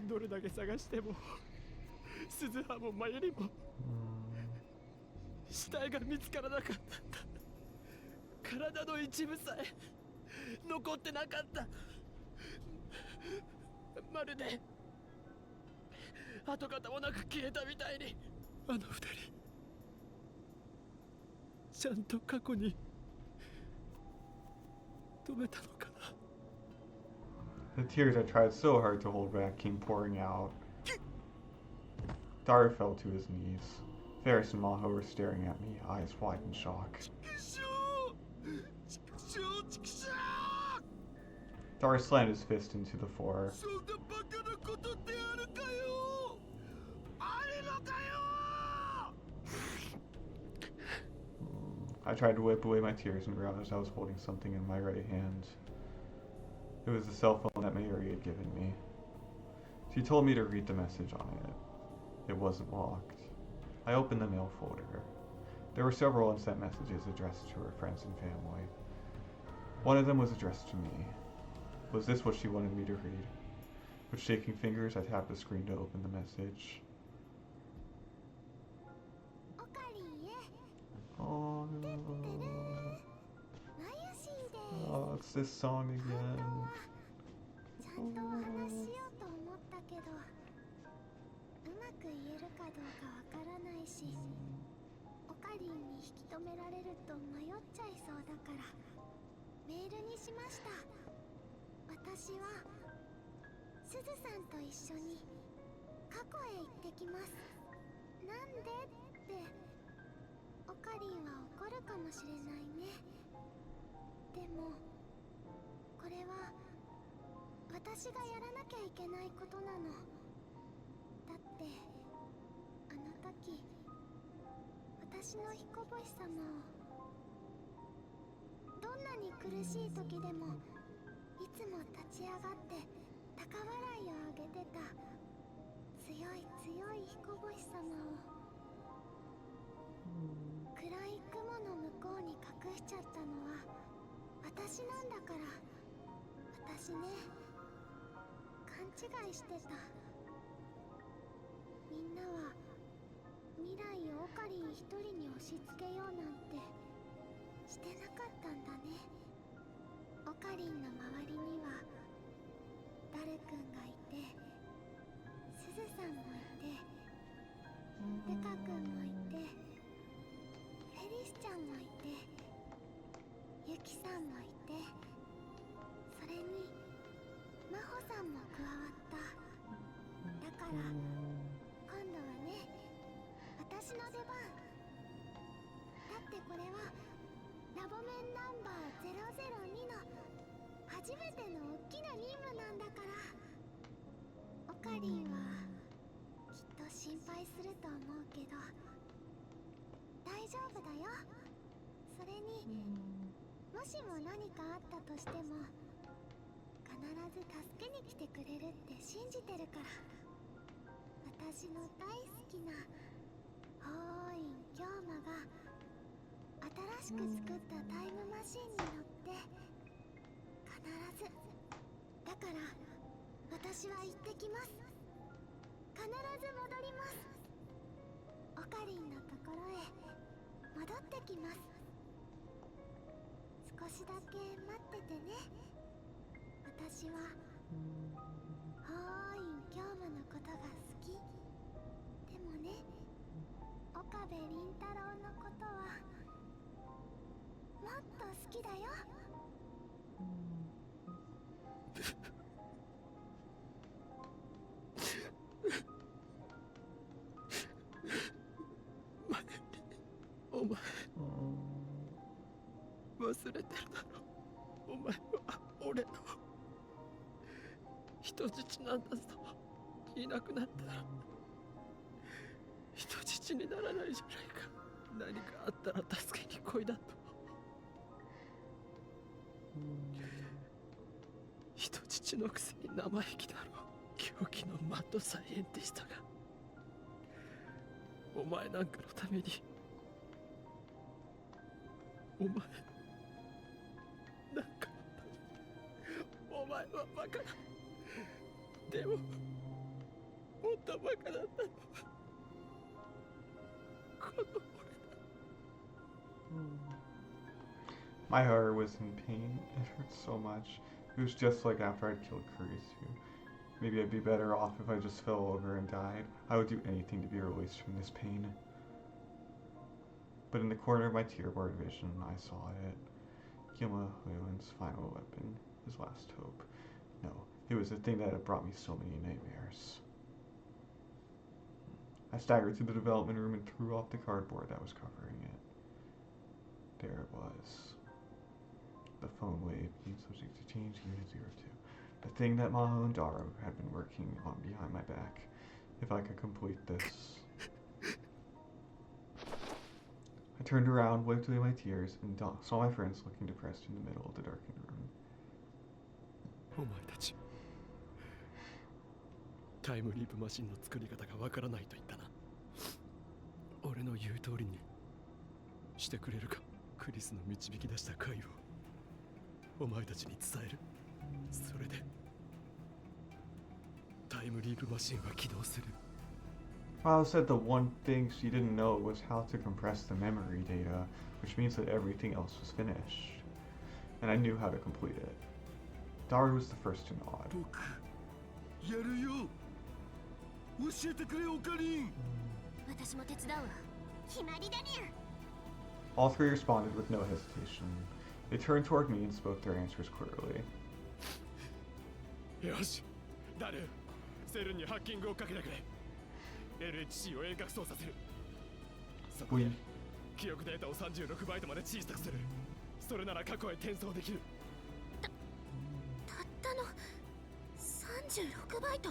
G: ルどれだけ探しても鈴葉もマユリも死体が見つからなかったんだ。体の一部さえ残ってなかった。まるで跡形もなく消えたみたいに。あの二人ちゃんと過去に止めたのかな。
A: The tears I tried so hard to hold back came pouring out. Daru fell to his knees. Ferris and Maho were staring at me, eyes wide in shock. Daru slammed his fist into the floor. I tried to wipe away my tears and realized I was holding something in my right hand. It was the cell phone that Mayuri had given me. She told me to read the message on it. It wasn't locked. I opened the mail folder. There were several unsent messages addressed to her friends and family. One of them was addressed to me. Was this what she wanted me to read? With shaking fingers, I tapped the screen to open the message. Oh no. Oh, it's this song again.
C: ちゃんとお話ししようと思ったけど、うまく言えるかどうかわからないし、リンに引き止められると迷っちゃいそうだからメールにしました。私はすずさんと一緒に過去へ行ってきます。なんでってオカリンは怒るかもしれないね。でもこれは私がやらなきゃいけないことなの。だってあの時私の彦星様をどんなに苦しい時でもいつも立ち上がって高笑いをあげてた強い強い彦星様を暗い雲の向こうに隠しちゃったのは私なんだから。私ね、勘違いしてた。みんなは未来をオカリン一人に押し付けようなんてしてなかったんだね。オカリンの周りにはダルくんがいて、すずさんもいて、デカくんもいて、フェリスちゃんもいて、ユキさんもいて、それに真帆さんも加わった。だから今度はね、私の出番。だってこれはラボメンナンバー002の初めての大きな任務なんだから。オカリンはきっと心配すると思うけど大丈夫だよ。それにもしも何かあったとしても必ず助けに来てくれるって信じてるから。私の大好きな法院京馬が新しく作ったタイムマシンに乗って必ず。だから私は行ってきます。必ず戻ります。オカリンのところへ戻ってきます。少しだけ待っててね。私は法院京馬のことが好き。でもね、岡部倫太郎のことはもっと好きだよ。
G: お前忘れてるだろ。お前は俺の人質なんだぞ。いなくなったら人質にならないじゃないか。何かあったら助けに来いだと。人質のくせに生意気だろ。狂気のマッドサイエンティストが。お前なんかのために。お前なんかのために。お前はバカだ。でももっとバカだったのはこの俺だ。
A: My heart was in pain. It hurt so much. It was just like after I'd killed Kurisu. Maybe I'd be better off if I just fell over and died. I would do anything to be released from this pain. But in the corner of my tear-bored vision, I saw it. Kyoma Leyland's final weapon, his last hope. No, it was the thing that had brought me so many nightmares. I staggered to the development room and threw off the cardboard that was covering it. There it was. The phone wave being subject to change Unit 02. The thing that Maho and Daru had been working on behind my back. If I could complete this. I turned around, wiped away my tears, and saw my friends looking depressed in the middle of the darkened room.
G: お前たち、タイムリープマシンの作り方がわからないと言ったな。俺の言う通りにしてくれるか。クリスの導き出した回をお前たちに伝える。それでタイムリープマシンは起動する。
A: Mao said the one thing she didn't know was how to compress the memory data, which means that everything else was finished. And I knew how to complete it. Daru was the first to nod.
B: 僕やるよ。教えてくれオカリン。
C: 私も手伝うわ。決まりだにゃ。
A: All three responded with no hesitation. They turned toward me and spoke their answers clearly.
E: よし、ダル、セルにハッキングをかけてくれ。LHC を遠隔操作する。そこで記憶データを36バイトまで小さくする。それなら過去へ転送できる。
C: たったの36バイト。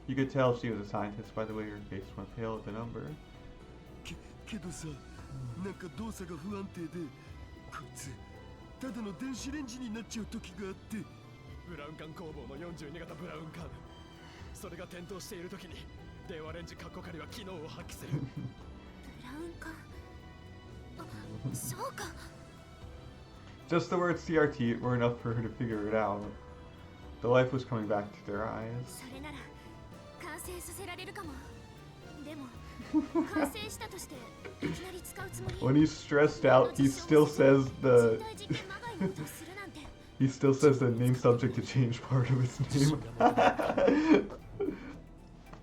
A: You could tell she was a scientist by the way her face went pale at the number.
B: けどさ、なんか動作が不安定で、こいつただの電子レンジになっちゃう時があって。
E: ブラウン管工房の42型ブラウン管。それが点灯している時に電話レンジカッコ仮は機能を発揮する。
C: ブラウン管。あ、そうか。
A: Just the words CRT were enough for her to figure it out. The life was coming back to their eyes.
C: それなら完成させられるかも。でも完成したとしていきなり使うつもり。
A: When he's stressed out, he still says he still says the name subject to change part of his name.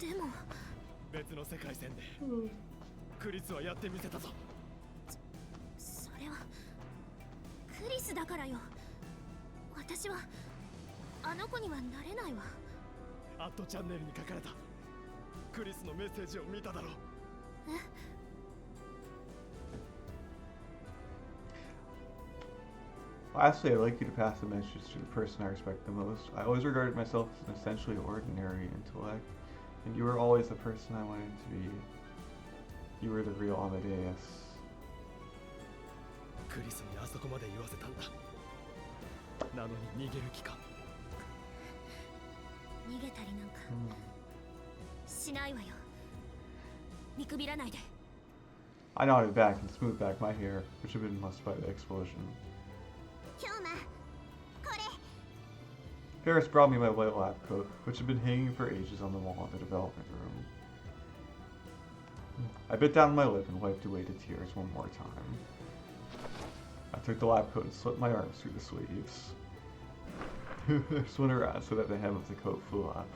C: でも
E: 別の世界線でクリスはやってみせたぞ。
C: それはクリスだからよ。私はあの子にはなれないわ。
E: アットチャンネルに書かれたクリスのメッセージを見ただろう。
C: え？
A: Lastly, I'd like you to pass the message to the person I respect the most. I always regarded myself as an essentially ordinary intellect, and you were always the person I wanted to be. You were the real Amadeus.
E: クリスにあそこまで言わせたんだ。なのに逃げる気か。
C: 逃げたりなんかしないわよ。見くびらないで。
A: I nodded back and smoothed back my hair, which had been mussed by the explosion.
C: 今日もこれ。
A: Ferris brought me my white lab coat, which had been hanging for ages on the wall in the development room. I bit down my lip and wiped away the tears one more time. I took the lab coat and slipped my arms through the sleeves. Spun around so that the hem of the coat flew up,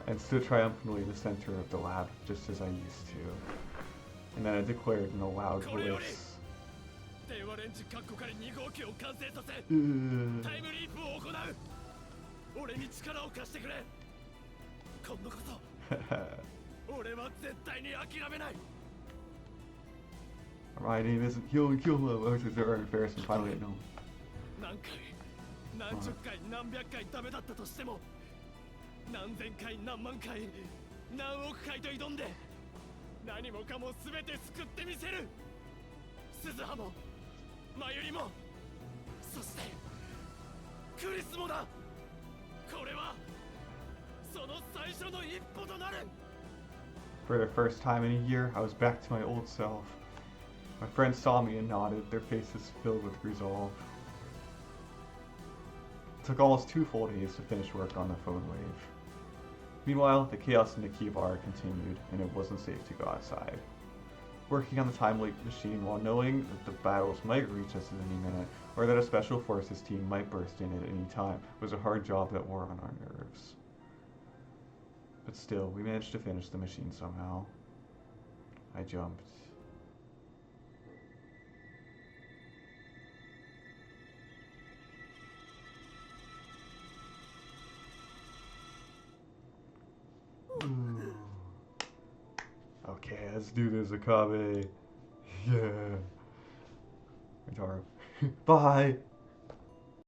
A: and stood triumphantly in the center of the lab, just as I used to. And then I declared in a loud voice,
E: 電話レンジカッコ仮2号機を完成させタイムリープを行う。俺に力を貸してくれ。今度こそ俺は絶対に諦めない。
A: My name isn't Kyoma, voices are in Ferris and finally at no.
E: 何回何十回何百回ダメだったとしても何千回何万回何億回と挑んで何もかも全て救ってみせる。鈴葉もマユリもそしてクリスもだ。これはその最初の一歩となる。
A: For the first time in a year, I was back to my old self. My friends saw me and nodded, their faces filled with resolve. It took almost 2 full days to finish work on the phone wave. Meanwhile, the chaos in the key bar continued, and it wasn't safe to go outside. Working on the time leak machine while knowing that the battles might reach us at any minute, or that a special forces team might burst in at any time, was a hard job that wore on our nerves. But still, we managed to finish the machine somehow. I jumped. Okay, let's do this, Akabe. Yeah. Guitar. Bye.